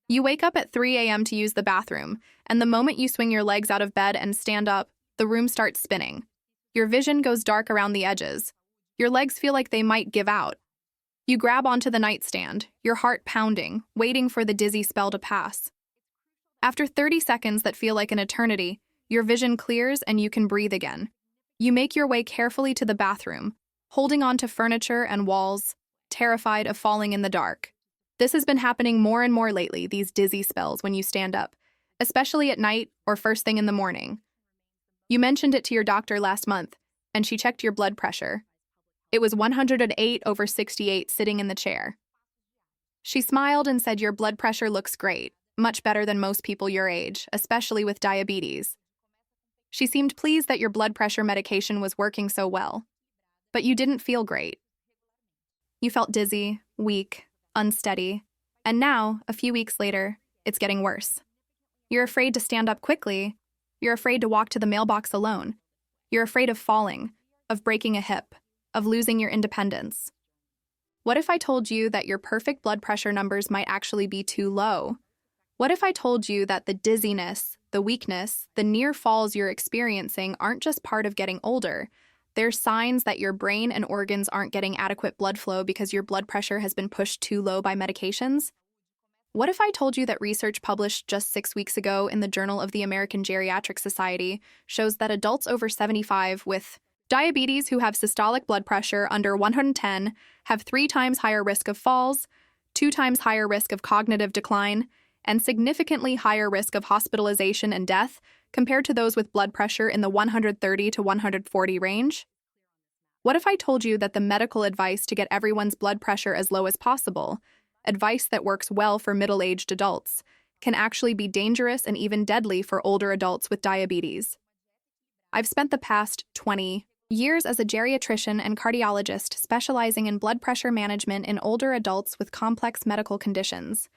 You wake up at 3 a.m. to use the bathroom, and the moment you swing your legs out of bed and stand up, the room starts spinning. Your vision goes dark around the edges. Your legs feel like they might give out. You grab onto the nightstand, your heart pounding, waiting for the dizzy spell to pass. After 30 seconds that feel like an eternity, your vision clears and you can breathe again. You make your way carefully to the bathroom, holding onto furniture and walls, terrified of falling in the dark. This has been happening more and more lately, these dizzy spells when you stand up, especially at night or first thing in the morning. You mentioned it to your doctor last month, and she checked your blood pressure. It was 108/68 sitting in the chair. She smiled and said your blood pressure looks great, much better than most people your age, especially with diabetes. She seemed pleased that your blood pressure medication was working so well. But you didn't feel great. You felt dizzy, weak, unsteady, and now, a few weeks later, it's getting worse. You're afraid to stand up quickly. You're afraid to walk to the mailbox alone. You're afraid of falling, of breaking a hip, of losing your independence. What if I told you that your perfect blood pressure numbers might actually be too low? What if I told you that the dizziness, the weakness, the near falls you're experiencing aren't just part of getting older? They're signs that your brain and organs aren't getting adequate blood flow because your blood pressure has been pushed too low by medications? What if I told you that research published just 6 weeks ago in the Journal of the American Geriatric Society shows that adults over 75 with diabetes who have systolic blood pressure under 110 have 3 times higher risk of falls, 2 times higher risk of cognitive decline, and significantly higher risk of hospitalization and death compared to those with blood pressure in the 130 to 140 range? What if I told you that the medical advice to get everyone's blood pressure as low as possible, advice that works well for middle-aged adults, can actually be dangerous and even deadly for older adults with diabetes? I've spent the past 20 years as a geriatrician and cardiologist specializing in blood pressure management in older adults with complex medical conditions.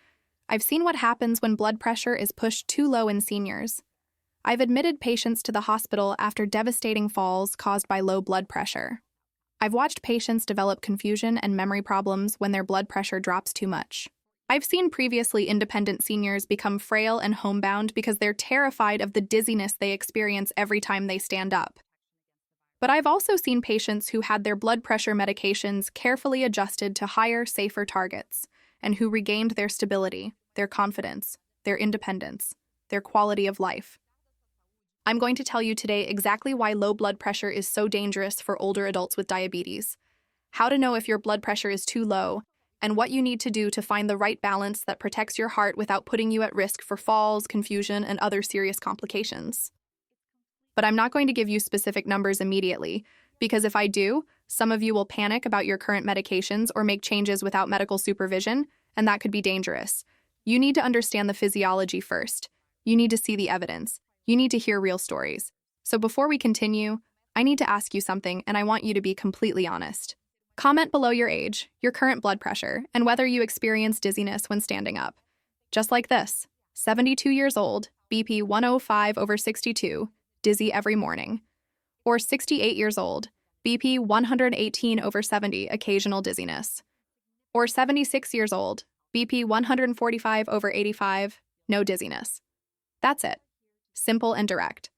I've seen what happens when blood pressure is pushed too low in seniors. I've admitted patients to the hospital after devastating falls caused by low blood pressure. I've watched patients develop confusion and memory problems when their blood pressure drops too much. I've seen previously independent seniors become frail and homebound because they're terrified of the dizziness they experience every time they stand up. But I've also seen patients who had their blood pressure medications carefully adjusted to higher, safer targets, and who regained their stability, their confidence, their independence, their quality of life. I'm going to tell you today exactly why low blood pressure is so dangerous for older adults with diabetes, how to know if your blood pressure is too low, and what you need to do to find the right balance that protects your heart without putting you at risk for falls, confusion, and other serious complications. But I'm not going to give you specific numbers immediately, because if I do, some of you will panic about your current medications or make changes without medical supervision, and that could be dangerous. You need to understand the physiology first. You need to see the evidence. You need to hear real stories. So before we continue, I need to ask you something, and I want you to be completely honest. Comment below your age, your current blood pressure, and whether you experience dizziness when standing up. Just like this, 72 years old, BP 105/62, dizzy every morning. Or 68 years old, BP 118/70, occasional dizziness. Or 76 years old, BP 145/85, no dizziness. That's it. Simple and direct.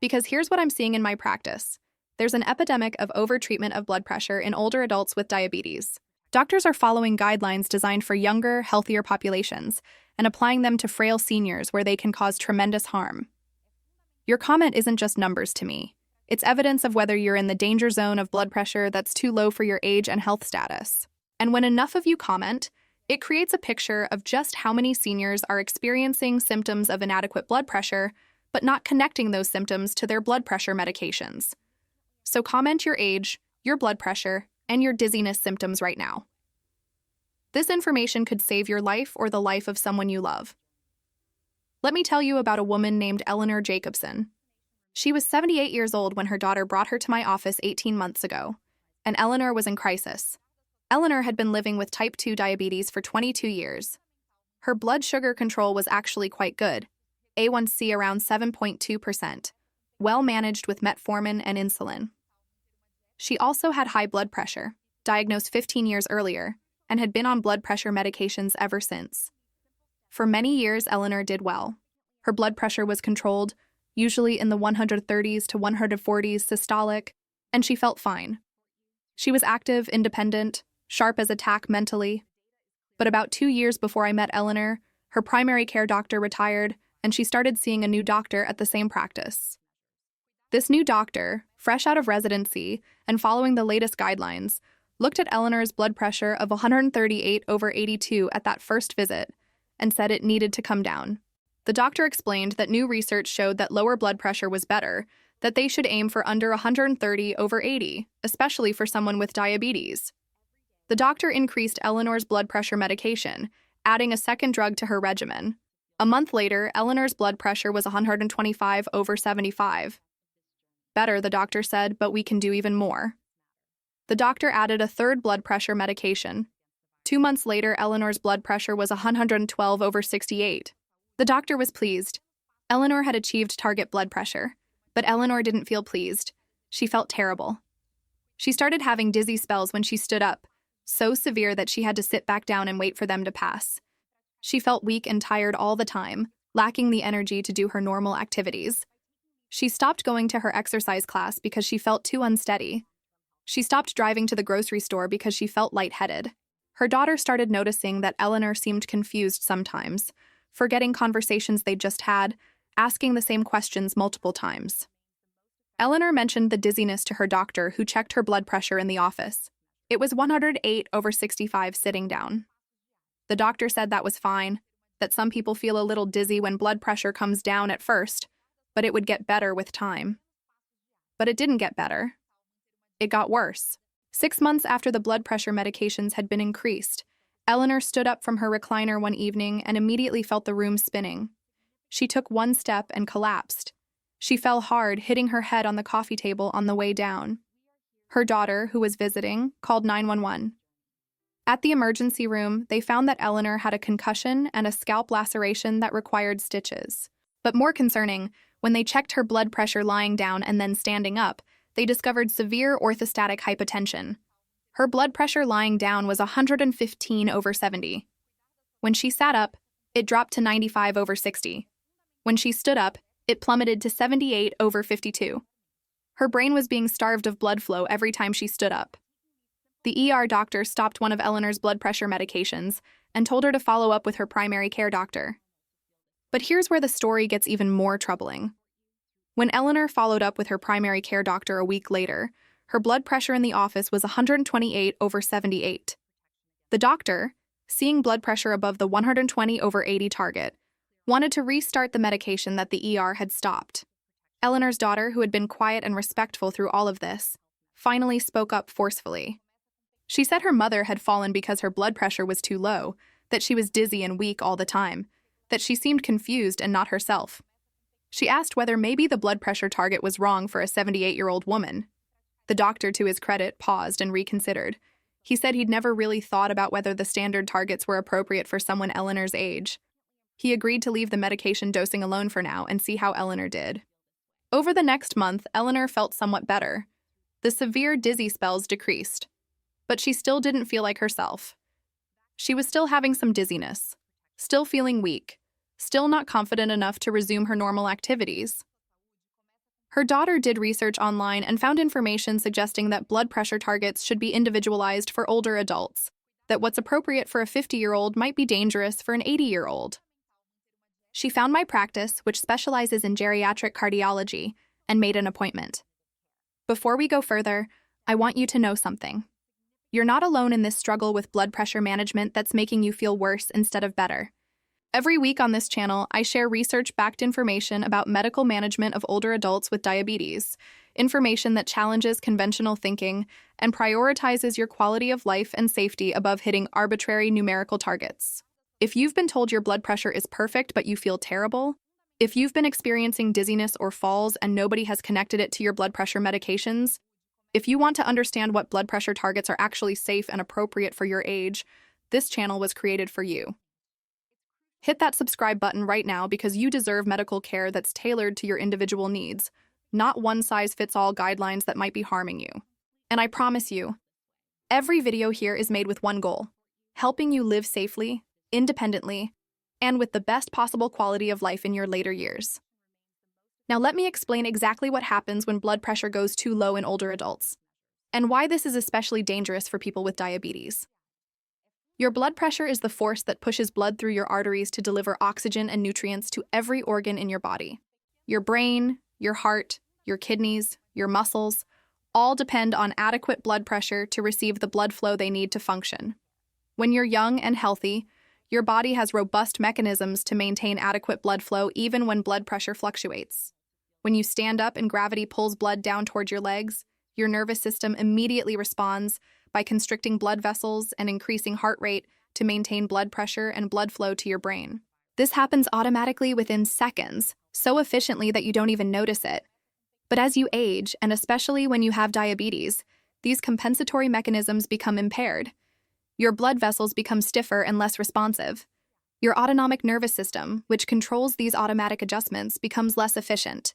Because here's what I'm seeing in my practice. There's an epidemic of overtreatment of blood pressure in older adults with diabetes. Doctors are following guidelines designed for younger, healthier populations and applying them to frail seniors where they can cause tremendous harm. Your comment isn't just numbers to me. It's evidence of whether you're in the danger zone of blood pressure that's too low for your age and health status. And when enough of you comment, it creates a picture of just how many seniors are experiencing symptoms of inadequate blood pressure, but not connecting those symptoms to their blood pressure medications. So comment your age, your blood pressure, and your dizziness symptoms right now. This information could save your life or the life of someone you love. Let me tell you about a woman named Eleanor Jacobson. She was 78 years old when her daughter brought her to my office 18 months ago, and Eleanor was in crisis. Eleanor had been living with type 2 diabetes for 22 years. Her blood sugar control was actually quite good, A1C around 7.2%, well managed with metformin and insulin. She also had high blood pressure, diagnosed 15 years earlier, and had been on blood pressure medications ever since. For many years, Eleanor did well. Her blood pressure was controlled, usually in the 130s to 140s systolic, and she felt fine. She was active, independent, sharp as a tack mentally. But about 2 years before I met Eleanor, her primary care doctor retired, and she started seeing a new doctor at the same practice. This new doctor, fresh out of residency and following the latest guidelines, looked at Eleanor's blood pressure of 138/82 at that first visit and said it needed to come down. The doctor explained that new research showed that lower blood pressure was better, that they should aim for under 130/80, especially for someone with diabetes. The doctor increased Eleanor's blood pressure medication, adding a second drug to her regimen. A month later, Eleanor's blood pressure was 125/75. Better, the doctor said, but we can do even more. The doctor added a third blood pressure medication. 2 months later, Eleanor's blood pressure was 112/68. The doctor was pleased. Eleanor had achieved target blood pressure, but Eleanor didn't feel pleased. She felt terrible. She started having dizzy spells when she stood up, so severe that she had to sit back down and wait for them to pass. She felt weak and tired all the time, lacking the energy to do her normal activities. She stopped going to her exercise class because she felt too unsteady. She stopped driving to the grocery store because she felt lightheaded. Her daughter started noticing that Eleanor seemed confused sometimes, forgetting conversations they'd just had, asking the same questions multiple times. Eleanor mentioned the dizziness to her doctor, who checked her blood pressure in the office. It was 108/65 sitting down. The doctor said that was fine, that some people feel a little dizzy when blood pressure comes down at first, but it would get better with time. But it didn't get better. It got worse. 6 months after the blood pressure medications had been increased, Eleanor stood up from her recliner one evening and immediately felt the room spinning. She took one step and collapsed. She fell hard, hitting her head on the coffee table on the way down. Her daughter, who was visiting, called 911. At the emergency room, they found that Eleanor had a concussion and a scalp laceration that required stitches. But more concerning, when they checked her blood pressure lying down and then standing up, they discovered severe orthostatic hypotension. Her blood pressure lying down was 115/70. When she sat up, it dropped to 95/60. When she stood up, it plummeted to 78/52. Her brain was being starved of blood flow every time she stood up. The ER doctor stopped one of Eleanor's blood pressure medications and told her to follow up with her primary care doctor. But here's where the story gets even more troubling. When Eleanor followed up with her primary care doctor a week later, her blood pressure in the office was 128/78. The doctor, seeing blood pressure above the 120/80 target, wanted to restart the medication that the ER had stopped. Eleanor's daughter, who had been quiet and respectful through all of this, finally spoke up forcefully. She said her mother had fallen because her blood pressure was too low, that she was dizzy and weak all the time, that she seemed confused and not herself. She asked whether maybe the blood pressure target was wrong for a 78-year-old woman. The doctor, to his credit, paused and reconsidered. He said he'd never really thought about whether the standard targets were appropriate for someone Eleanor's age. He agreed to leave the medication dosing alone for now and see how Eleanor did. Over the next month, Eleanor felt somewhat better. The severe dizzy spells decreased, but she still didn't feel like herself. She was still having some dizziness, still feeling weak, still not confident enough to resume her normal activities. Her daughter did research online and found information suggesting that blood pressure targets should be individualized for older adults, that what's appropriate for a 50-year-old might be dangerous for an 80-year-old. She found my practice, which specializes in geriatric cardiology, and made an appointment. Before we go further, I want you to know something. You're not alone in this struggle with blood pressure management that's making you feel worse instead of better. Every week on this channel, I share research-backed information about medical management of older adults with diabetes, information that challenges conventional thinking and prioritizes your quality of life and safety above hitting arbitrary numerical targets. If you've been told your blood pressure is perfect but you feel terrible, if you've been experiencing dizziness or falls and nobody has connected it to your blood pressure medications, if you want to understand what blood pressure targets are actually safe and appropriate for your age, this channel was created for you. Hit that subscribe button right now because you deserve medical care that's tailored to your individual needs, not one-size-fits-all guidelines that might be harming you. And I promise you, every video here is made with one goal: helping you live safely, independently, and with the best possible quality of life in your later years. Now let me explain exactly what happens when blood pressure goes too low in older adults, and why this is especially dangerous for people with diabetes. Your blood pressure is the force that pushes blood through your arteries to deliver oxygen and nutrients to every organ in your body. Your brain, your heart, your kidneys, your muscles, all depend on adequate blood pressure to receive the blood flow they need to function. When you're young and healthy, your body has robust mechanisms to maintain adequate blood flow even when blood pressure fluctuates. When you stand up and gravity pulls blood down toward your legs, your nervous system immediately responds by constricting blood vessels and increasing heart rate to maintain blood pressure and blood flow to your brain. This happens automatically within seconds, so efficiently that you don't even notice it. But as you age, and especially when you have diabetes, these compensatory mechanisms become impaired. Your blood vessels become stiffer and less responsive. Your autonomic nervous system, which controls these automatic adjustments, becomes less efficient.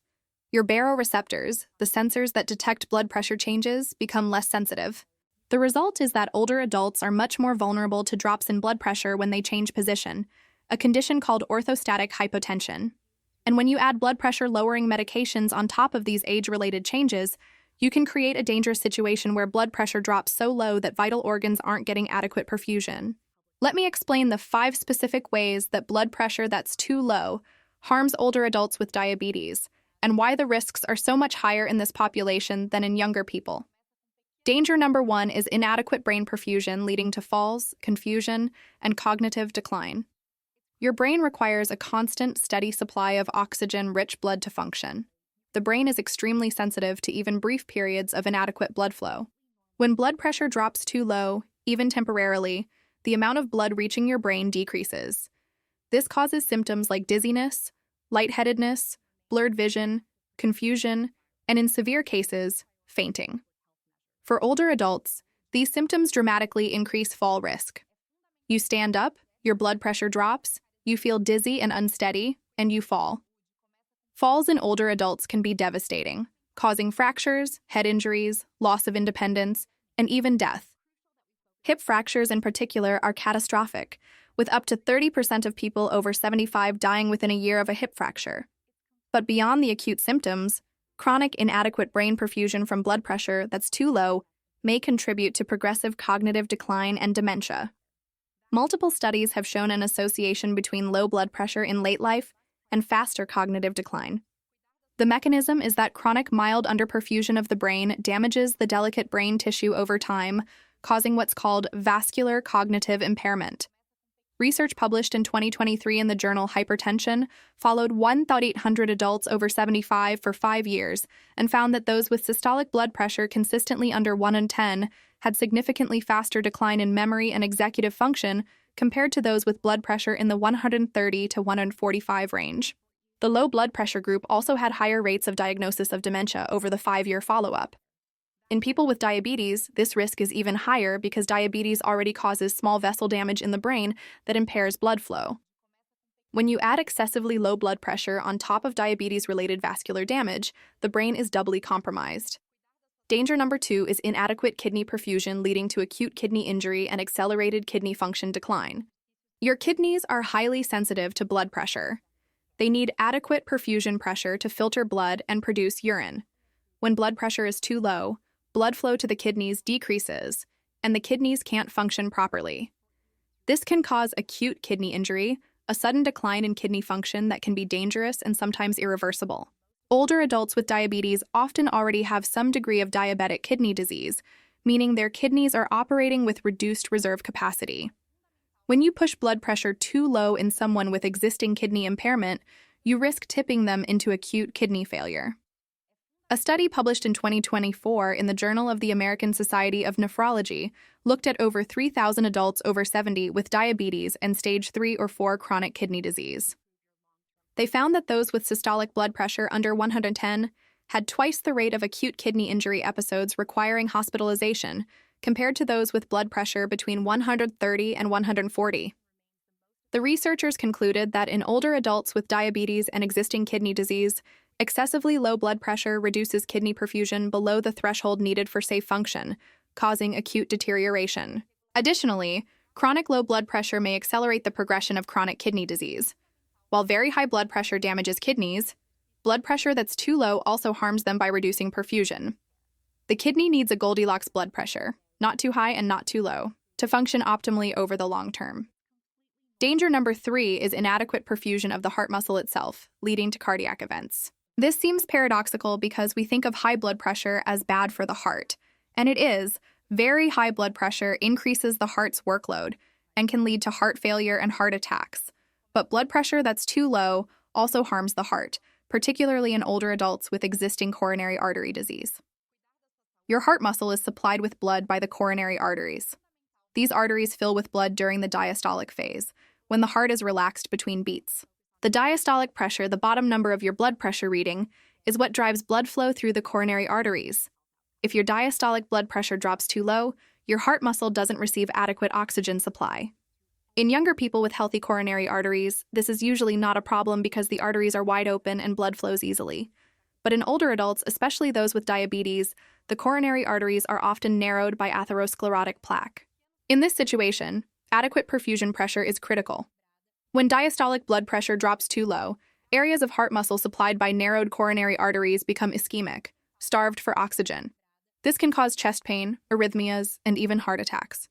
Your baroreceptors, the sensors that detect blood pressure changes, become less sensitive. The result is that older adults are much more vulnerable to drops in blood pressure when they change position, a condition called orthostatic hypotension. And when you add blood pressure-lowering medications on top of these age-related changes, you can create a dangerous situation where blood pressure drops so low that vital organs aren't getting adequate perfusion. Let me explain the 5 specific ways that blood pressure that's too low harms older adults with diabetes, and why the risks are so much higher in this population than in younger people. Danger number 1 is inadequate brain perfusion, leading to falls, confusion, and cognitive decline. Your brain requires a constant, steady supply of oxygen-rich blood to function. The brain is extremely sensitive to even brief periods of inadequate blood flow. When blood pressure drops too low, even temporarily, the amount of blood reaching your brain decreases. This causes symptoms like dizziness, lightheadedness, blurred vision, confusion, and in severe cases, fainting. For older adults, these symptoms dramatically increase fall risk. You stand up, your blood pressure drops, you feel dizzy and unsteady, and you fall. Falls in older adults can be devastating, causing fractures, head injuries, loss of independence, and even death. Hip fractures in particular are catastrophic, with up to 30% of people over 75 dying within a year of a hip fracture. But beyond the acute symptoms, chronic inadequate brain perfusion from blood pressure that's too low may contribute to progressive cognitive decline and dementia. Multiple studies have shown an association between low blood pressure in late life and faster cognitive decline. The mechanism is that chronic mild underperfusion of the brain damages the delicate brain tissue over time, causing what's called vascular cognitive impairment. Research published in 2023 in the journal Hypertension followed 1,800 adults over 75 for 5 years and found that those with systolic blood pressure consistently under 1 in 10 had significantly faster decline in memory and executive function compared to those with blood pressure in the 130 to 145 range. The low blood pressure group also had higher rates of diagnosis of dementia over the 5-year follow-up. In people with diabetes, this risk is even higher because diabetes already causes small vessel damage in the brain that impairs blood flow. When you add excessively low blood pressure on top of diabetes-related vascular damage, the brain is doubly compromised. Danger number 2 is inadequate kidney perfusion, leading to acute kidney injury and accelerated kidney function decline. Your kidneys are highly sensitive to blood pressure. They need adequate perfusion pressure to filter blood and produce urine. When blood pressure is too low, blood flow to the kidneys decreases, and the kidneys can't function properly. This can cause acute kidney injury, a sudden decline in kidney function that can be dangerous and sometimes irreversible. Older adults with diabetes often already have some degree of diabetic kidney disease, meaning their kidneys are operating with reduced reserve capacity. When you push blood pressure too low in someone with existing kidney impairment, you risk tipping them into acute kidney failure. A study published in 2024 in the Journal of the American Society of Nephrology looked at over 3,000 adults over 70 with diabetes and stage 3 or 4 chronic kidney disease. They found that those with systolic blood pressure under 110 had twice the rate of acute kidney injury episodes requiring hospitalization compared to those with blood pressure between 130 and 140. The researchers concluded that in older adults with diabetes and existing kidney disease, excessively low blood pressure reduces kidney perfusion below the threshold needed for safe function, causing acute deterioration. Additionally, Chronic low blood pressure may accelerate the progression of chronic kidney disease. While very high blood pressure damages kidneys, blood pressure that's too low also harms them by reducing perfusion. The kidney needs a Goldilocks blood pressure, not too high and not too low, to function optimally over the long term. Danger number 3 is inadequate perfusion of the heart muscle itself, leading to cardiac events. This seems paradoxical because we think of high blood pressure as bad for the heart, and it is. Very high blood pressure increases the heart's workload and can lead to heart failure and heart attacks. But blood pressure that's too low also harms the heart, particularly in older adults with existing coronary artery disease. Your heart muscle is supplied with blood by the coronary arteries. These arteries fill with blood during the diastolic phase, when the heart is relaxed between beats. The diastolic pressure, the bottom number of your blood pressure reading, is what drives blood flow through the coronary arteries. If your diastolic blood pressure drops too low, your heart muscle doesn't receive adequate oxygen supply. In younger people with healthy coronary arteries, this is usually not a problem because the arteries are wide open and blood flows easily. But in older adults, especially those with diabetes, the coronary arteries are often narrowed by atherosclerotic plaque. In this situation, adequate perfusion pressure is critical. When diastolic blood pressure drops too low, areas of heart muscle supplied by narrowed coronary arteries become ischemic, starved for oxygen. This can cause chest pain, arrhythmias, and even heart attacks.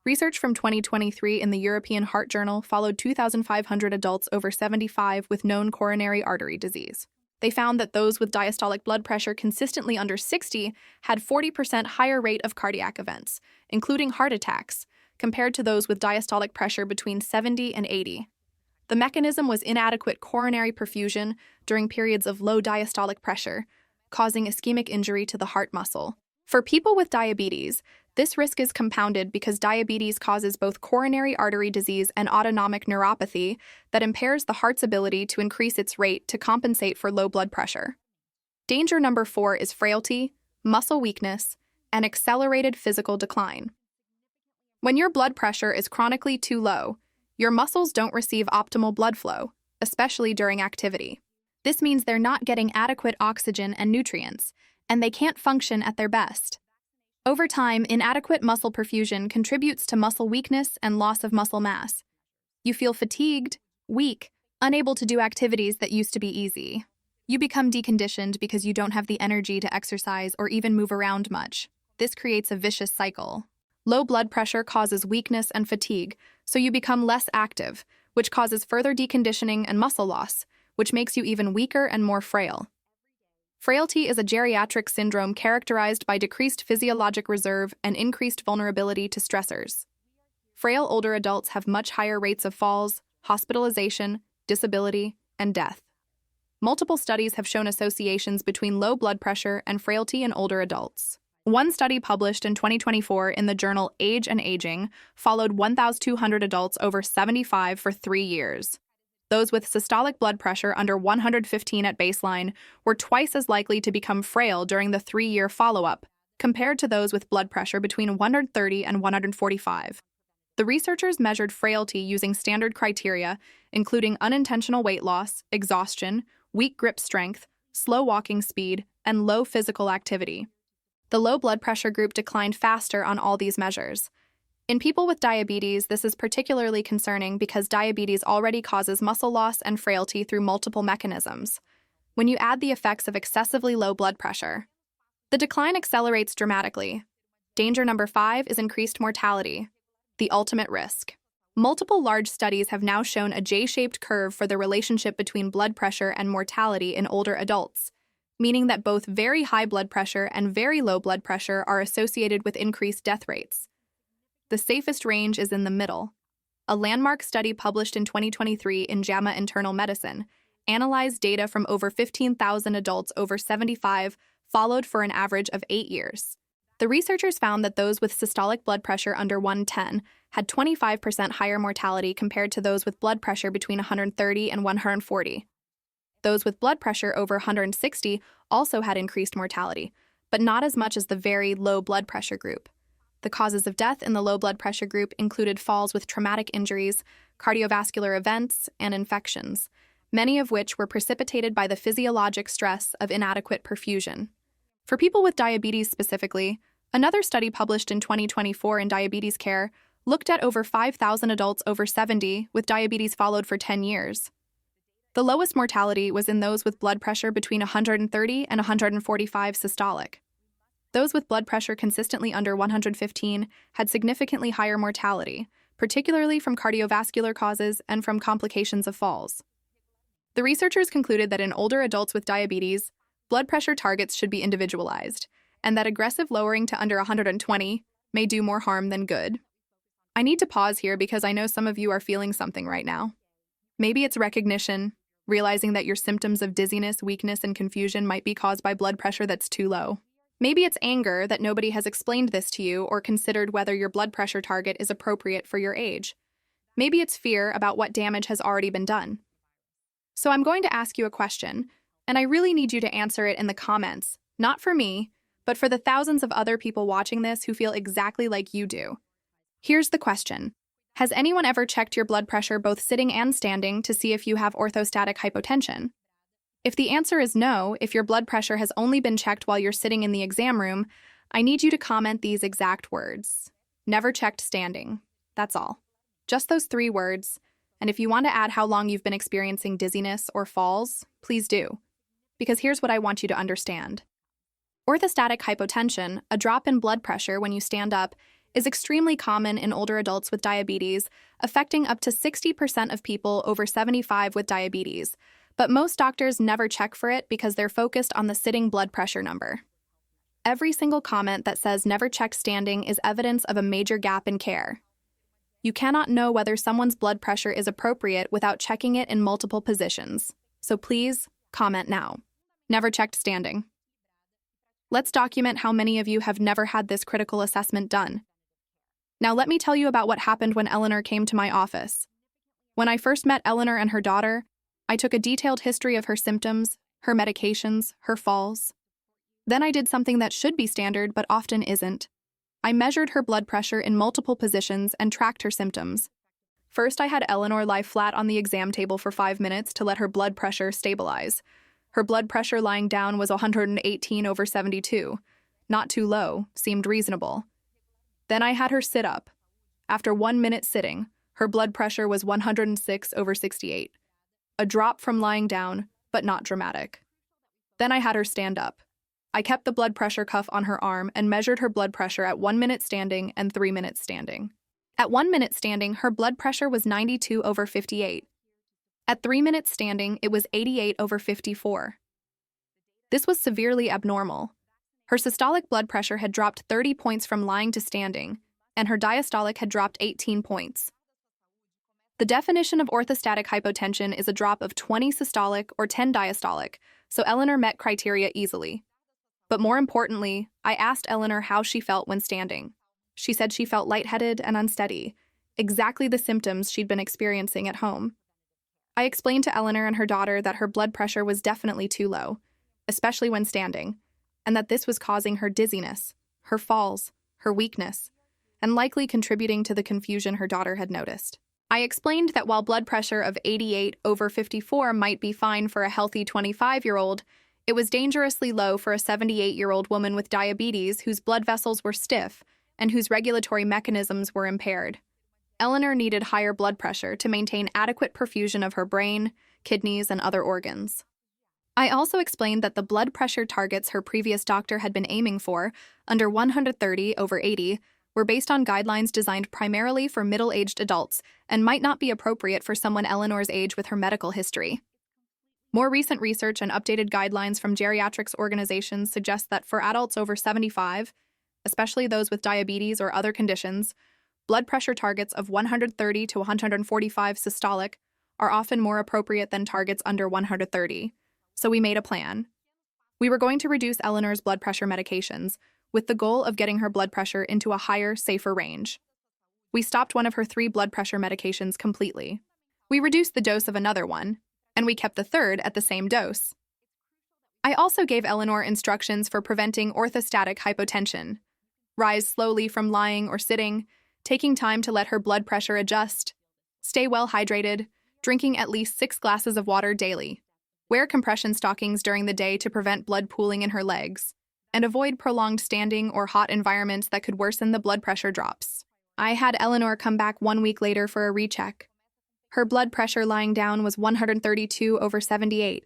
Research from 2023 in the European Heart Journal followed 2,500 adults over 75 with known coronary artery disease. They found that those with diastolic blood pressure consistently under 60 had 40% higher rate of cardiac events, including heart attacks, compared to those with diastolic pressure between 70 and 80. The mechanism was inadequate coronary perfusion during periods of low diastolic pressure, causing ischemic injury to the heart muscle. For people with diabetes, this risk is compounded because diabetes causes both coronary artery disease and autonomic neuropathy that impairs the heart's ability to increase its rate to compensate for low blood pressure. Danger number 4 is frailty, muscle weakness, and accelerated physical decline. When your blood pressure is chronically too low, your muscles don't receive optimal blood flow, especially during activity. This means they're not getting adequate oxygen and nutrients, and they can't function at their best. Over time, inadequate muscle perfusion contributes to muscle weakness and loss of muscle mass. You feel fatigued, weak, unable to do activities that used to be easy. You become deconditioned because you don't have the energy to exercise or even move around much. This creates a vicious cycle. Low blood pressure causes weakness and fatigue, so you become less active, which causes further deconditioning and muscle loss, which makes you even weaker and more frail. Frailty is a geriatric syndrome characterized by decreased physiologic reserve and increased vulnerability to stressors. Frail older adults have much higher rates of falls, hospitalization, disability, and death. Multiple studies have shown associations between low blood pressure and frailty in older adults. One study published in 2024 in the journal Age and Aging followed 1,200 adults over 75 for 3 years. Those with systolic blood pressure under 115 at baseline were twice as likely to become frail during the 3-year follow-up, compared to those with blood pressure between 130 and 145. The researchers measured frailty using standard criteria, including unintentional weight loss, exhaustion, weak grip strength, slow walking speed, and low physical activity. The low blood pressure group declined faster on all these measures. In people with diabetes, this is particularly concerning because diabetes already causes muscle loss and frailty through multiple mechanisms. When you add the effects of excessively low blood pressure, the decline accelerates dramatically. Danger number 5 is increased mortality, the ultimate risk. Multiple large studies have now shown a J-shaped curve for the relationship between blood pressure and mortality in older adults, meaning that both very high blood pressure and very low blood pressure are associated with increased death rates. The safest range is in the middle. A landmark study published in 2023 in JAMA Internal Medicine analyzed data from over 15,000 adults over 75 followed for an average of 8 years. The researchers found that those with systolic blood pressure under 110 had 25% higher mortality compared to those with blood pressure between 130 and 140. Those with blood pressure over 160 also had increased mortality, but not as much as the very low blood pressure group. The causes of death in the low blood pressure group included falls with traumatic injuries, cardiovascular events, and infections, many of which were precipitated by the physiologic stress of inadequate perfusion. For people with diabetes specifically, another study published in 2024 in Diabetes Care looked at over 5,000 adults over 70 with diabetes followed for 10 years. The lowest mortality was in those with blood pressure between 130 and 145 systolic. Those with blood pressure consistently under 115 had significantly higher mortality, particularly from cardiovascular causes and from complications of falls. The researchers concluded that in older adults with diabetes, blood pressure targets should be individualized, and that aggressive lowering to under 120 may do more harm than good. I need to pause here because I know some of you are feeling something right now. Maybe it's recognition, realizing that your symptoms of dizziness, weakness, and confusion might be caused by blood pressure that's too low. Maybe it's anger that nobody has explained this to you or considered whether your blood pressure target is appropriate for your age. Maybe it's fear about what damage has already been done. So I'm going to ask you a question, and I really need you to answer it in the comments, not for me, but for the thousands of other people watching this who feel exactly like you do. Here's the question. Has anyone ever checked your blood pressure both sitting and standing to see if you have orthostatic hypotension? If the answer is no, if your blood pressure has only been checked while you're sitting in the exam room, I need you to comment these exact words. Never checked standing. That's all. Just those 3 words. And if you want to add how long you've been experiencing dizziness or falls, please do. Because here's what I want you to understand. Orthostatic hypotension, a drop in blood pressure when you stand up, is extremely common in older adults with diabetes, affecting up to 60% of people over 75 with diabetes. But most doctors never check for it because they're focused on the sitting blood pressure number. Every single comment that says never check standing is evidence of a major gap in care. You cannot know whether someone's blood pressure is appropriate without checking it in multiple positions. So please, comment now. Never checked standing. Let's document how many of you have never had this critical assessment done. Now let me tell you about what happened when Eleanor came to my office. When I first met Eleanor and her daughter, I took a detailed history of her symptoms, her medications, her falls. Then I did something that should be standard but often isn't. I measured her blood pressure in multiple positions and tracked her symptoms. First, I had Eleanor lie flat on the exam table for 5 minutes to let her blood pressure stabilize. Her blood pressure lying down was 118/72. Not too low, seemed reasonable. Then I had her sit up. After 1 minute sitting, her blood pressure was 106/68. A drop from lying down, but not dramatic. Then I had her stand up. I kept the blood pressure cuff on her arm and measured her blood pressure at 1 minute standing and 3 minutes standing. At 1 minute standing, her blood pressure was 92/58. At 3 minutes standing, it was 88/54. This was severely abnormal. Her systolic blood pressure had dropped 30 points from lying to standing, and her diastolic had dropped 18 points. The definition of orthostatic hypotension is a drop of 20 systolic or 10 diastolic, so Eleanor met criteria easily. But more importantly, I asked Eleanor how she felt when standing. She said she felt lightheaded and unsteady, exactly the symptoms she'd been experiencing at home. I explained to Eleanor and her daughter that her blood pressure was definitely too low, especially when standing, and that this was causing her dizziness, her falls, her weakness, and likely contributing to the confusion her daughter had noticed. I explained that while blood pressure of 88/54 might be fine for a healthy 25-year-old, it was dangerously low for a 78-year-old woman with diabetes whose blood vessels were stiff and whose regulatory mechanisms were impaired. Eleanor needed higher blood pressure to maintain adequate perfusion of her brain, kidneys, and other organs. I also explained that the blood pressure targets her previous doctor had been aiming for, under 130/80, were based on guidelines designed primarily for middle-aged adults and might not be appropriate for someone Eleanor's age with her medical history. More recent research and updated guidelines from geriatrics organizations suggest that for adults over 75, especially those with diabetes or other conditions, blood pressure targets of 130/145 systolic are often more appropriate than targets under 130. So we made a plan. We were going to reduce Eleanor's blood pressure medications, with the goal of getting her blood pressure into a higher, safer range. We stopped one of her 3 blood pressure medications completely. We reduced the dose of another one, and we kept the third at the same dose. I also gave Eleanor instructions for preventing orthostatic hypotension. Rise slowly from lying or sitting, taking time to let her blood pressure adjust. Stay well hydrated, drinking at least 6 glasses of water daily. Wear compression stockings during the day to prevent blood pooling in her legs, and avoid prolonged standing or hot environments that could worsen the blood pressure drops. I had Eleanor come back 1 week later for a recheck. Her blood pressure lying down was 132/78.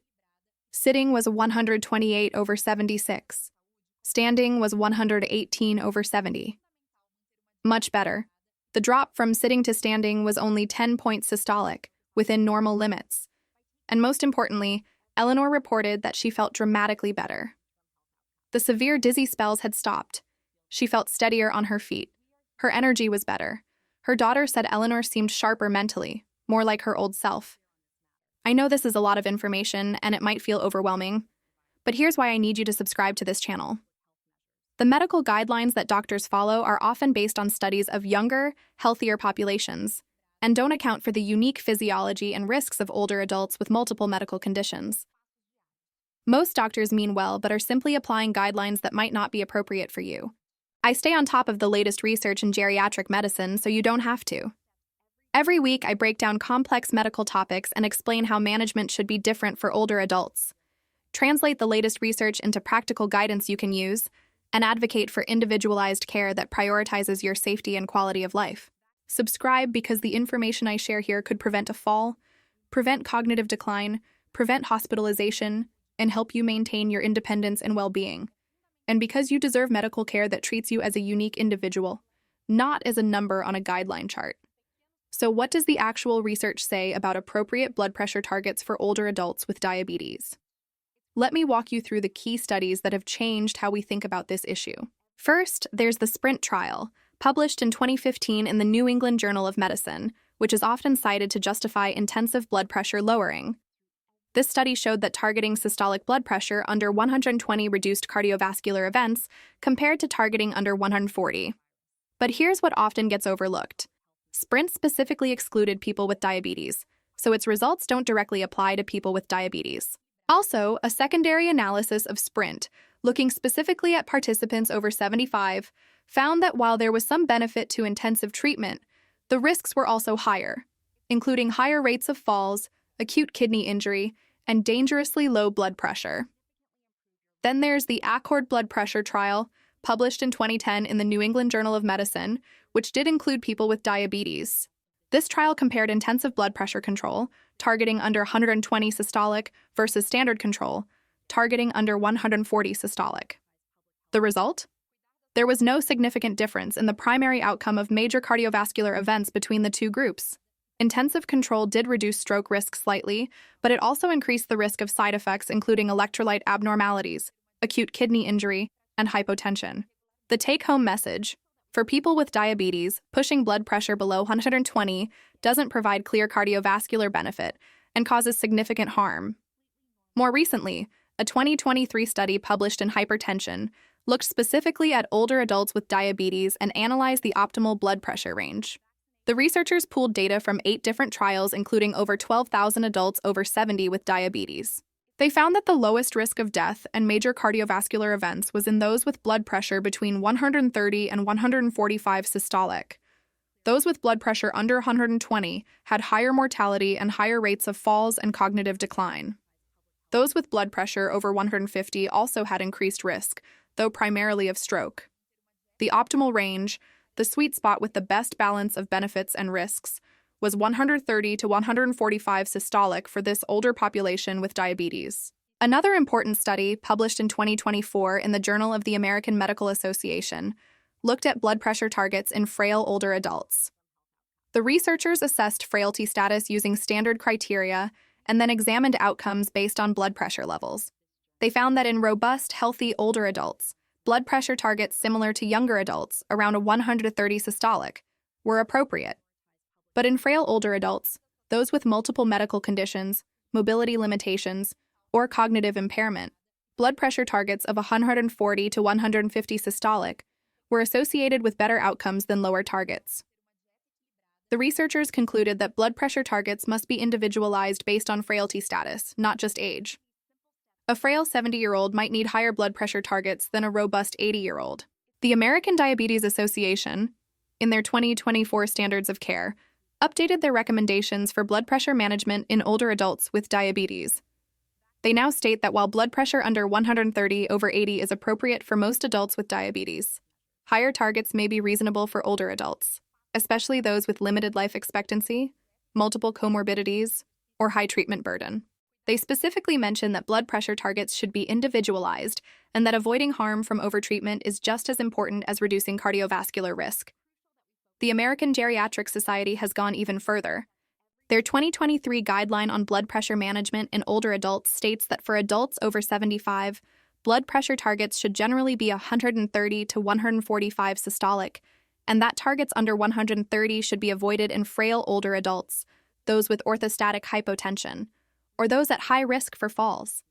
Sitting was 128/76. Standing was 118/70. Much better. The drop from sitting to standing was only 10 points systolic, within normal limits. And most importantly, Eleanor reported that she felt dramatically better. The severe dizzy spells had stopped. She felt steadier on her feet. Her energy was better. Her daughter said Eleanor seemed sharper mentally, more like her old self. I know this is a lot of information and it might feel overwhelming, but here's why I need you to subscribe to this channel. The medical guidelines that doctors follow are often based on studies of younger, healthier populations, and don't account for the unique physiology and risks of older adults with multiple medical conditions. Most doctors mean well but are simply applying guidelines that might not be appropriate for you. I stay on top of the latest research in geriatric medicine so you don't have to. Every week, I break down complex medical topics and explain how management should be different for older adults, translate the latest research into practical guidance you can use, and advocate for individualized care that prioritizes your safety and quality of life. Subscribe because the information I share here could prevent a fall, prevent cognitive decline, prevent hospitalization, and help you maintain your independence and well-being. And because you deserve medical care that treats you as a unique individual, not as a number on a guideline chart. So what does the actual research say about appropriate blood pressure targets for older adults with diabetes? Let me walk you through the key studies that have changed how we think about this issue. First, there's the SPRINT trial, published in 2015 in the New England Journal of Medicine, which is often cited to justify intensive blood pressure lowering. This study showed that targeting systolic blood pressure under 120 reduced cardiovascular events compared to targeting under 140. But here's what often gets overlooked. SPRINT specifically excluded people with diabetes, so its results don't directly apply to people with diabetes. Also, a secondary analysis of SPRINT, looking specifically at participants over 75, found that while there was some benefit to intensive treatment, the risks were also higher, including higher rates of falls, acute kidney injury, and dangerously low blood pressure. Then there's the ACCORD blood pressure trial, published in 2010 in the New England Journal of Medicine, which did include people with diabetes. This trial compared intensive blood pressure control, targeting under 120 systolic, versus standard control, targeting under 140 systolic. The result? There was no significant difference in the primary outcome of major cardiovascular events between the two groups. Intensive control did reduce stroke risk slightly, but it also increased the risk of side effects including electrolyte abnormalities, acute kidney injury, and hypotension. The take-home message: for people with diabetes, pushing blood pressure below 120 doesn't provide clear cardiovascular benefit and causes significant harm. More recently, a 2023 study published in Hypertension looked specifically at older adults with diabetes and analyzed the optimal blood pressure range. The researchers pooled data from 8 different trials, including over 12,000 adults over 70 with diabetes. They found that the lowest risk of death and major cardiovascular events was in those with blood pressure between 130 and 145 systolic. Those with blood pressure under 120 had higher mortality and higher rates of falls and cognitive decline. Those with blood pressure over 150 also had increased risk, though primarily of stroke. The optimal range, the sweet spot with the best balance of benefits and risks, was 130 to 145 systolic for this older population with diabetes. Another important study, published in 2024 in the Journal of the American Medical Association, looked at blood pressure targets in frail older adults. The researchers assessed frailty status using standard criteria and then examined outcomes based on blood pressure levels. They found that in robust, healthy older adults, blood pressure targets similar to younger adults, around a 130 systolic, were appropriate. But in frail older adults, those with multiple medical conditions, mobility limitations, or cognitive impairment, blood pressure targets of 140 to 150 systolic were associated with better outcomes than lower targets. The researchers concluded that blood pressure targets must be individualized based on frailty status, not just age. A frail 70-year-old might need higher blood pressure targets than a robust 80-year-old. The American Diabetes Association, in their 2024 Standards of Care, updated their recommendations for blood pressure management in older adults with diabetes. They now state that while blood pressure under 130/80 is appropriate for most adults with diabetes, higher targets may be reasonable for older adults. especially those with limited life expectancy, multiple comorbidities, or high treatment burden. They specifically mention that blood pressure targets should be individualized and that avoiding harm from overtreatment is just as important as reducing cardiovascular risk. The American Geriatric Society has gone even further. Their 2023 guideline on blood pressure management in older adults states that for adults over 75, blood pressure targets should generally be 130 to 145 systolic, and that targets under 130 should be avoided in frail older adults, those with orthostatic hypotension, or those at high risk for falls.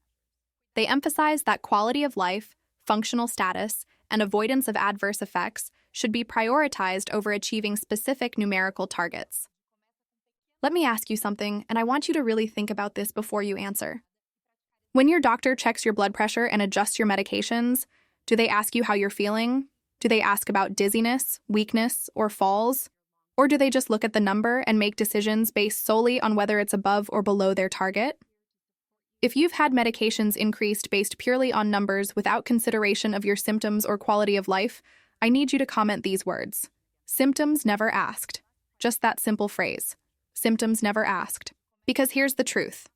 They emphasize that quality of life, functional status, and avoidance of adverse effects should be prioritized over achieving specific numerical targets. Let me ask you something, and I want you to really think about this before you answer. When your doctor checks your blood pressure and adjusts your medications, do they ask you how you're feeling? Do they ask about dizziness, weakness, or falls? Or do they just look at the number and make decisions based solely on whether it's above or below their target? If you've had medications increased based purely on numbers without consideration of your symptoms or quality of life, I need you to comment these words. Symptoms never asked. Just that simple phrase. Symptoms never asked. Because here's the truth.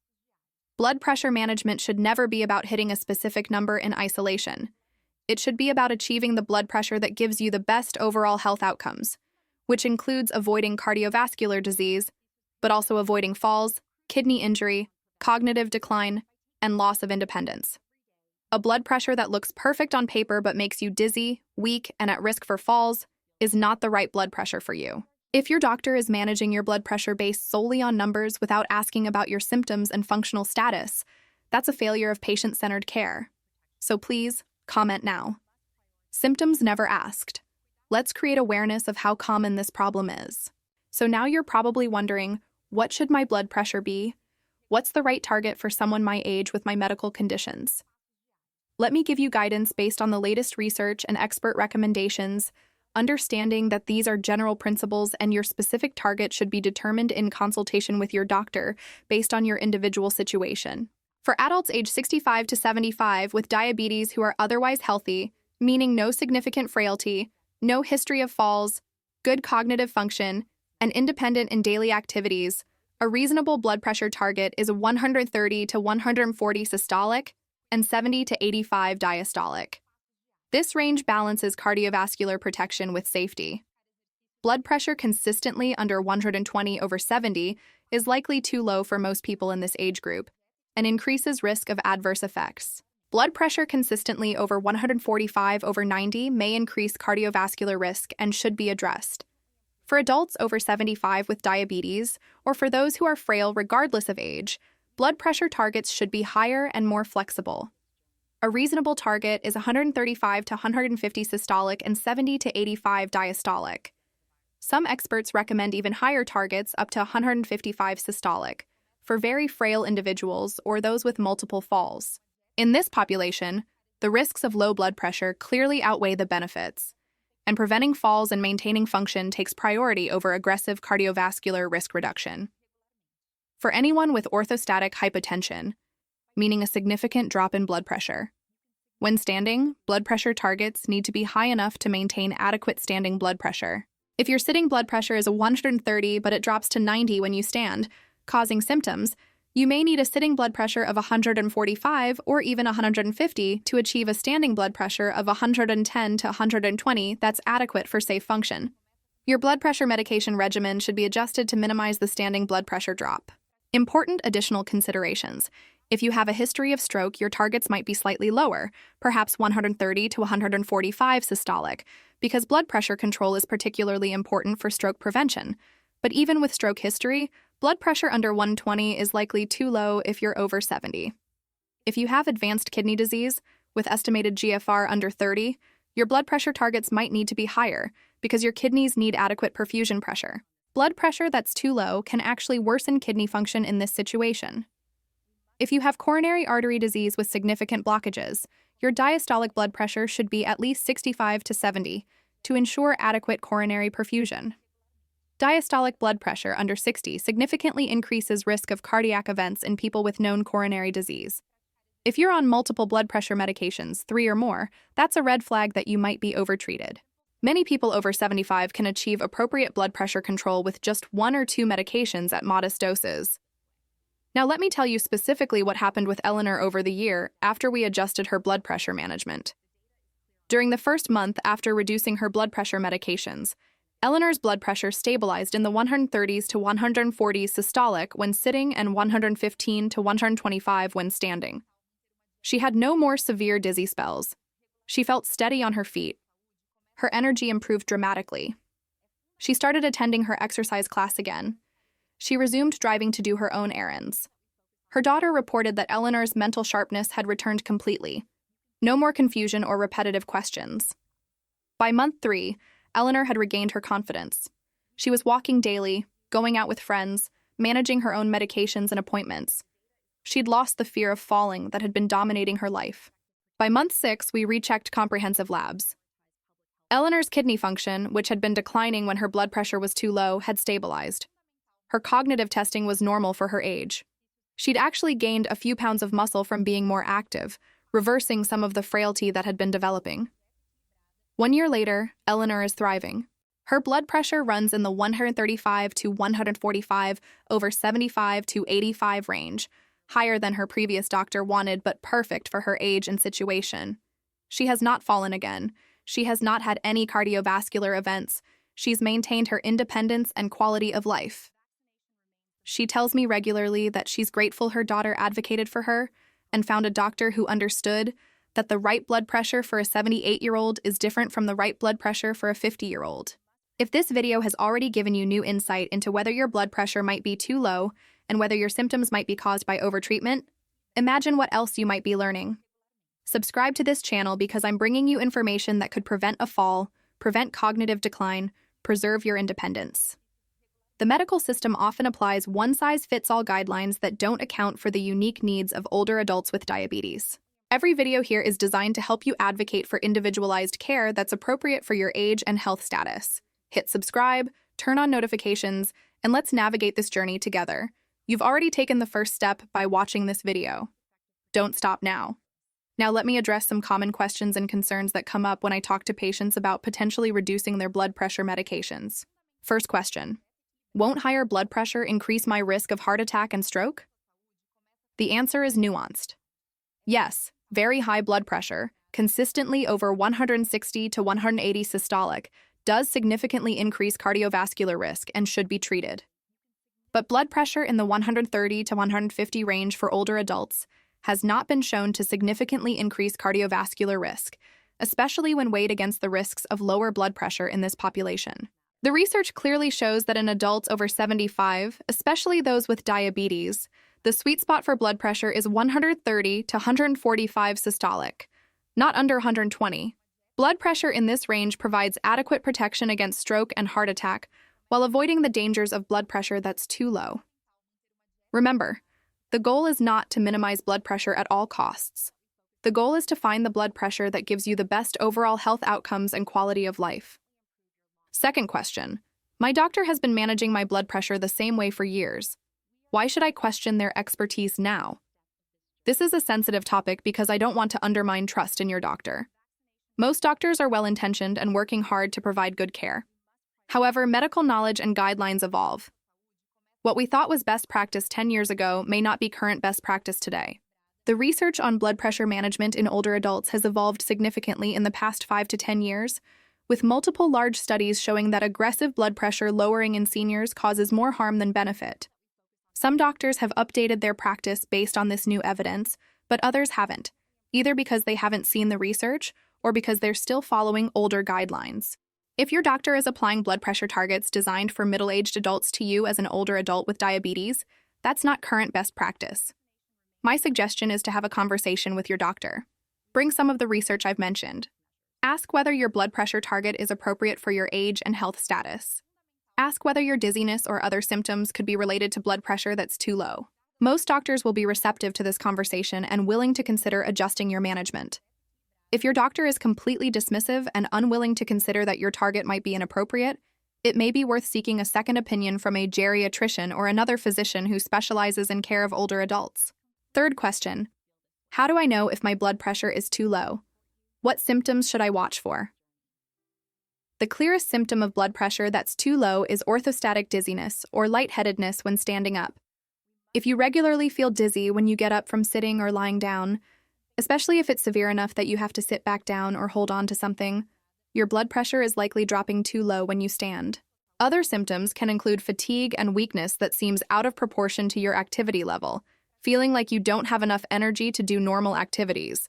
Blood pressure management should never be about hitting a specific number in isolation. It should be about achieving the blood pressure that gives you the best overall health outcomes, which includes avoiding cardiovascular disease, but also avoiding falls, kidney injury, cognitive decline, and loss of independence. A blood pressure that looks perfect on paper but makes you dizzy, weak, and at risk for falls is not the right blood pressure for you. If your doctor is managing your blood pressure based solely on numbers without asking about your symptoms and functional status, that's a failure of patient-centered care. So please, comment now. Symptoms never asked. Let's create awareness of how common this problem is. So now you're probably wondering, what should my blood pressure be? What's the right target for someone my age with my medical conditions? Let me give you guidance based on the latest research and expert recommendations, understanding that these are general principles and your specific target should be determined in consultation with your doctor based on your individual situation. For adults age 65 to 75 with diabetes who are otherwise healthy, meaning no significant frailty, no history of falls, good cognitive function, and independent in daily activities, a reasonable blood pressure target is 130 to 140 systolic and 70 to 85 diastolic. This range balances cardiovascular protection with safety. Blood pressure consistently under 120/70 is likely too low for most people in this age group and increases risk of adverse effects. Blood pressure consistently over 145/90 may increase cardiovascular risk and should be addressed. For adults over 75 with diabetes, or for those who are frail regardless of age, blood pressure targets should be higher and more flexible. A reasonable target is 135 to 150 systolic and 70 to 85 diastolic. Some experts recommend even higher targets up to 155 systolic for very frail individuals or those with multiple falls. In this population, the risks of low blood pressure clearly outweigh the benefits, and preventing falls and maintaining function takes priority over aggressive cardiovascular risk reduction. For anyone with orthostatic hypotension, meaning a significant drop in blood pressure. When standing, blood pressure targets need to be high enough to maintain adequate standing blood pressure. If your sitting blood pressure is 130 but it drops to 90 when you stand, causing symptoms, you may need a sitting blood pressure of 145 or even 150 to achieve a standing blood pressure of 110 to 120 that's adequate for safe function. Your blood pressure medication regimen should be adjusted to minimize the standing blood pressure drop. Important additional considerations. If you have a history of stroke, your targets might be slightly lower, perhaps 130 to 145 systolic, because blood pressure control is particularly important for stroke prevention. But even with stroke history, blood pressure under 120 is likely too low if you're over 70. If you have advanced kidney disease, with estimated GFR under 30, your blood pressure targets might need to be higher because your kidneys need adequate perfusion pressure. Blood pressure that's too low can actually worsen kidney function in this situation. If you have coronary artery disease with significant blockages, your diastolic blood pressure should be at least 65 to 70 to ensure adequate coronary perfusion. Diastolic blood pressure under 60 significantly increases risk of cardiac events in people with known coronary disease. If you're on multiple blood pressure medications, 3 or more, that's a red flag that you might be overtreated. Many people over 75 can achieve appropriate blood pressure control with just 1 or 2 medications at modest doses. Now let me tell you specifically what happened with Eleanor over the year after we adjusted her blood pressure management. During the first month after reducing her blood pressure medications, Eleanor's blood pressure stabilized in the 130s to 140s systolic when sitting and 115 to 125 when standing. She had no more severe dizzy spells. She felt steady on her feet. Her energy improved dramatically. She started attending her exercise class again. She resumed driving to do her own errands. Her daughter reported that Eleanor's mental sharpness had returned completely. No more confusion or repetitive questions. By month 3, Eleanor had regained her confidence. She was walking daily, going out with friends, managing her own medications and appointments. She'd lost the fear of falling that had been dominating her life. By month 6, we rechecked comprehensive labs. Eleanor's kidney function, which had been declining when her blood pressure was too low, had stabilized. Her cognitive testing was normal for her age. She'd actually gained a few pounds of muscle from being more active, reversing some of the frailty that had been developing. 1 year later, Eleanor is thriving. Her blood pressure runs in the 135 to 145 over 75 to 85 range, higher than her previous doctor wanted but perfect for her age and situation. She has not fallen again. She has not had any cardiovascular events. She's maintained her independence and quality of life. She tells me regularly that she's grateful her daughter advocated for her and found a doctor who understood that the right blood pressure for a 78-year-old is different from the right blood pressure for a 50-year-old. If this video has already given you new insight into whether your blood pressure might be too low and whether your symptoms might be caused by overtreatment, imagine what else you might be learning. Subscribe to this channel because I'm bringing you information that could prevent a fall, prevent cognitive decline, preserve your independence. The medical system often applies one-size-fits-all guidelines that don't account for the unique needs of older adults with diabetes. Every video here is designed to help you advocate for individualized care that's appropriate for your age and health status. Hit subscribe, turn on notifications, and let's navigate this journey together. You've already taken the first step by watching this video. Don't stop now. Now let me address some common questions and concerns that come up when I talk to patients about potentially reducing their blood pressure medications. First question: won't higher blood pressure increase my risk of heart attack and stroke? The answer is nuanced. Yes, very high blood pressure, consistently over 160 to 180 systolic, does significantly increase cardiovascular risk and should be treated. But blood pressure in the 130 to 150 range for older adults has not been shown to significantly increase cardiovascular risk, especially when weighed against the risks of lower blood pressure in this population. The research clearly shows that in adults over 75, especially those with diabetes, the sweet spot for blood pressure is 130 to 145 systolic, not under 120. Blood pressure in this range provides adequate protection against stroke and heart attack while avoiding the dangers of blood pressure that's too low. Remember, the goal is not to minimize blood pressure at all costs. The goal is to find the blood pressure that gives you the best overall health outcomes and quality of life. Second question: my doctor has been managing my blood pressure the same way for years. Why should I question their expertise now? This is a sensitive topic because I don't want to undermine trust in your doctor. Most doctors are well-intentioned and working hard to provide good care. However, medical knowledge and guidelines evolve. What we thought was best practice 10 years ago may not be current best practice today. The research on blood pressure management in older adults has evolved significantly in the past 5 to 10 years, with multiple large studies showing that aggressive blood pressure lowering in seniors causes more harm than benefit. Some doctors have updated their practice based on this new evidence, but others haven't, either because they haven't seen the research or because they're still following older guidelines. If your doctor is applying blood pressure targets designed for middle-aged adults to you as an older adult with diabetes, that's not current best practice. My suggestion is to have a conversation with your doctor. Bring some of the research I've mentioned. Ask whether your blood pressure target is appropriate for your age and health status. Ask whether your dizziness or other symptoms could be related to blood pressure that's too low. Most doctors will be receptive to this conversation and willing to consider adjusting your management. If your doctor is completely dismissive and unwilling to consider that your target might be inappropriate, it may be worth seeking a second opinion from a geriatrician or another physician who specializes in care of older adults. Third question: how do I know if my blood pressure is too low? What symptoms should I watch for? The clearest symptom of blood pressure that's too low is orthostatic dizziness or lightheadedness when standing up. If you regularly feel dizzy when you get up from sitting or lying down, especially if it's severe enough that you have to sit back down or hold on to something, your blood pressure is likely dropping too low when you stand. Other symptoms can include fatigue and weakness that seems out of proportion to your activity level, feeling like you don't have enough energy to do normal activities,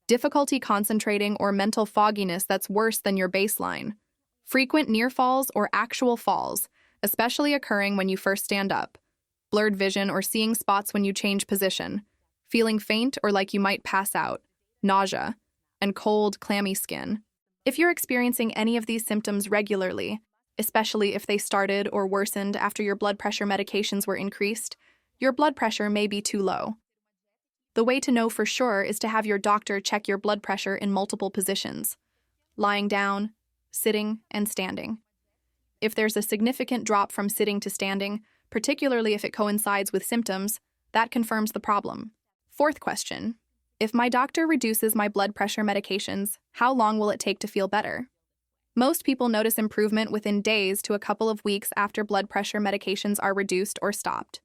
difficulty concentrating or mental fogginess that's worse than your baseline, frequent near falls or actual falls, especially occurring when you first stand up, blurred vision or seeing spots when you change position, feeling faint or like you might pass out, nausea, and cold, clammy skin. If you're experiencing any of these symptoms regularly, especially if they started or worsened after your blood pressure medications were increased, your blood pressure may be too low. The way to know for sure is to have your doctor check your blood pressure in multiple positions: lying down, sitting, and standing. If there's a significant drop from sitting to standing, particularly if it coincides with symptoms, that confirms the problem. Fourth question: if my doctor reduces my blood pressure medications, how long will it take to feel better? Most people notice improvement within days to a couple of weeks after blood pressure medications are reduced or stopped.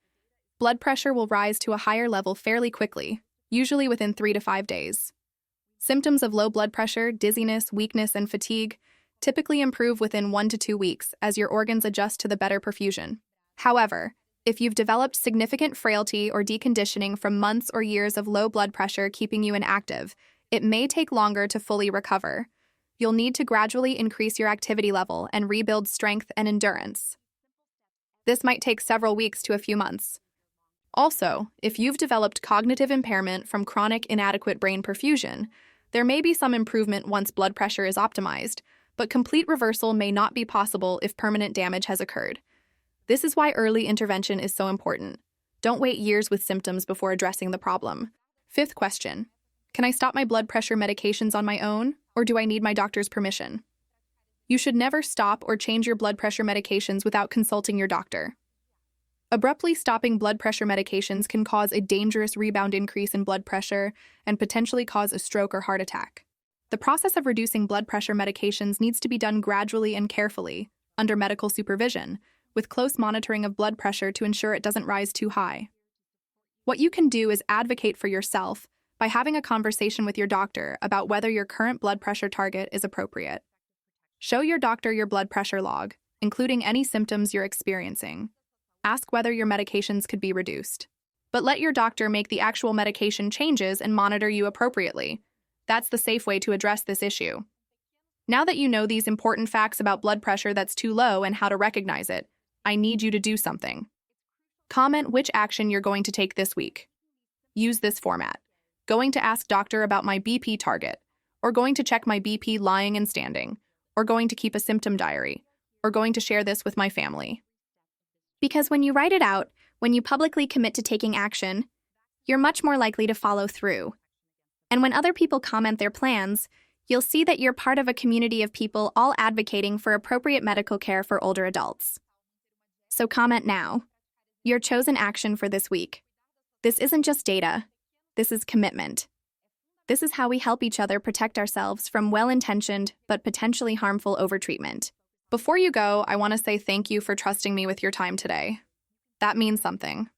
Blood pressure will rise to a higher level fairly quickly, usually within 3 to 5 days. Symptoms of low blood pressure, dizziness, weakness, and fatigue typically improve within 1 to 2 weeks as your organs adjust to the better perfusion. However, if you've developed significant frailty or deconditioning from months or years of low blood pressure keeping you inactive, it may take longer to fully recover. You'll need to gradually increase your activity level and rebuild strength and endurance. This might take several weeks to a few months. Also, if you've developed cognitive impairment from chronic inadequate brain perfusion, there may be some improvement once blood pressure is optimized, but complete reversal may not be possible if permanent damage has occurred. This is why early intervention is so important. Don't wait years with symptoms before addressing the problem. Fifth question: can I stop my blood pressure medications on my own, or do I need my doctor's permission? You should never stop or change your blood pressure medications without consulting your doctor. Abruptly stopping blood pressure medications can cause a dangerous rebound increase in blood pressure and potentially cause a stroke or heart attack. The process of reducing blood pressure medications needs to be done gradually and carefully, under medical supervision, with close monitoring of blood pressure to ensure it doesn't rise too high. What you can do is advocate for yourself by having a conversation with your doctor about whether your current blood pressure target is appropriate. Show your doctor your blood pressure log, including any symptoms you're experiencing. Ask whether your medications could be reduced. But let your doctor make the actual medication changes and monitor you appropriately. That's the safe way to address this issue. Now that you know these important facts about blood pressure that's too low and how to recognize it, I need you to do something. Comment which action you're going to take this week. Use this format: going to ask doctor about my BP target, or going to check my BP lying and standing, or going to keep a symptom diary, or going to share this with my family. Because when you write it out, when you publicly commit to taking action, you're much more likely to follow through. And when other people comment their plans, you'll see that you're part of a community of people all advocating for appropriate medical care for older adults. So comment now. Your chosen action for this week. This isn't just data. This is commitment. This is how we help each other protect ourselves from well-intentioned but potentially harmful overtreatment. Before you go, I want to say thank you for trusting me with your time today. That means something.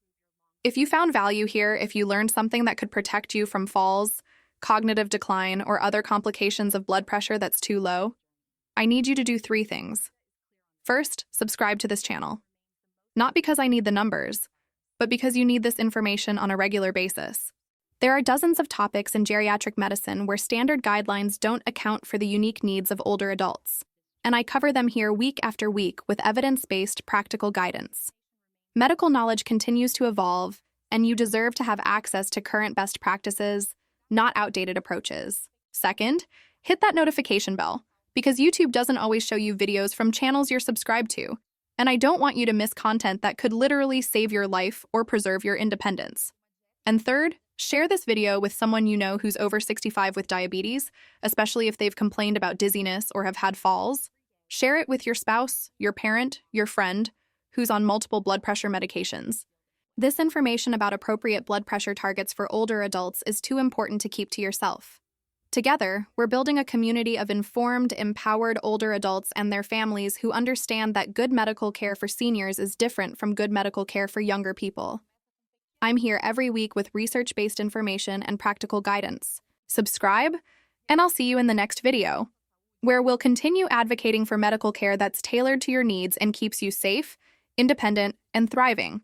If you found value here, if you learned something that could protect you from falls, cognitive decline, or other complications of blood pressure that's too low, I need you to do 3 things. First, subscribe to this channel. Not because I need the numbers, but because you need this information on a regular basis. There are dozens of topics in geriatric medicine where standard guidelines don't account for the unique needs of older adults, and I cover them here week after week with evidence-based practical guidance. Medical knowledge continues to evolve, and you deserve to have access to current best practices, not outdated approaches. Second, hit that notification bell, because YouTube doesn't always show you videos from channels you're subscribed to, and I don't want you to miss content that could literally save your life or preserve your independence. And third, share this video with someone you know who's over 65 with diabetes, especially if they've complained about dizziness or have had falls. Share it with your spouse, your parent, your friend, who's on multiple blood pressure medications. This information about appropriate blood pressure targets for older adults is too important to keep to yourself. Together, we're building a community of informed, empowered older adults and their families who understand that good medical care for seniors is different from good medical care for younger people. I'm here every week with research-based information and practical guidance. Subscribe, and I'll see you in the next video, where we'll continue advocating for medical care that's tailored to your needs and keeps you safe, independent, and thriving.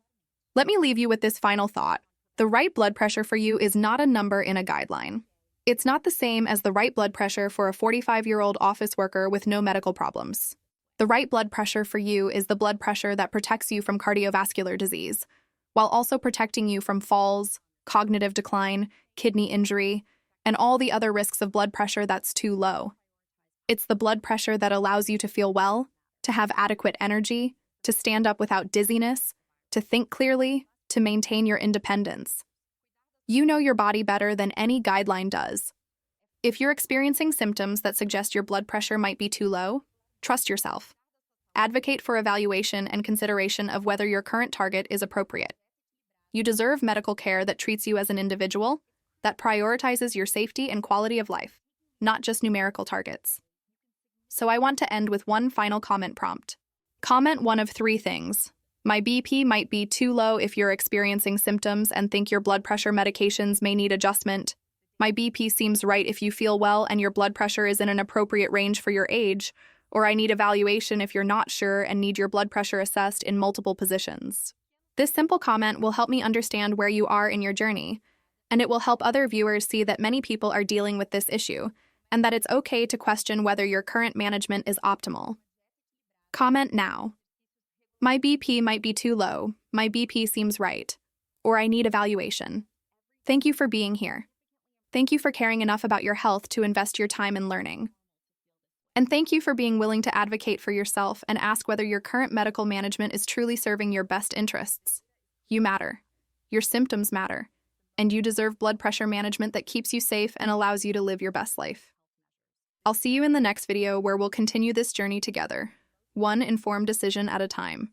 Let me leave you with this final thought. The right blood pressure for you is not a number in a guideline. It's not the same as the right blood pressure for a 45-year-old office worker with no medical problems. The right blood pressure for you is the blood pressure that protects you from cardiovascular disease, while also protecting you from falls, cognitive decline, kidney injury, and all the other risks of blood pressure that's too low. It's the blood pressure that allows you to feel well, to have adequate energy, to stand up without dizziness, to think clearly, to maintain your independence. You know your body better than any guideline does. If you're experiencing symptoms that suggest your blood pressure might be too low, trust yourself. Advocate for evaluation and consideration of whether your current target is appropriate. You deserve medical care that treats you as an individual, that prioritizes your safety and quality of life, not just numerical targets. So I want to end with one final comment prompt. Comment one of 3 things. My BP might be too low if you're experiencing symptoms and think your blood pressure medications may need adjustment. My BP seems right if you feel well and your blood pressure is in an appropriate range for your age. Or I need evaluation if you're not sure and need your blood pressure assessed in multiple positions. This simple comment will help me understand where you are in your journey, and it will help other viewers see that many people are dealing with this issue, and that it's okay to question whether your current management is optimal. Comment now. My BP might be too low, my BP seems right, or I need evaluation. Thank you for being here. Thank you for caring enough about your health to invest your time in learning. And thank you for being willing to advocate for yourself and ask whether your current medical management is truly serving your best interests. You matter. Your symptoms matter. And you deserve blood pressure management that keeps you safe and allows you to live your best life. I'll see you in the next video where we'll continue this journey together, one informed decision at a time.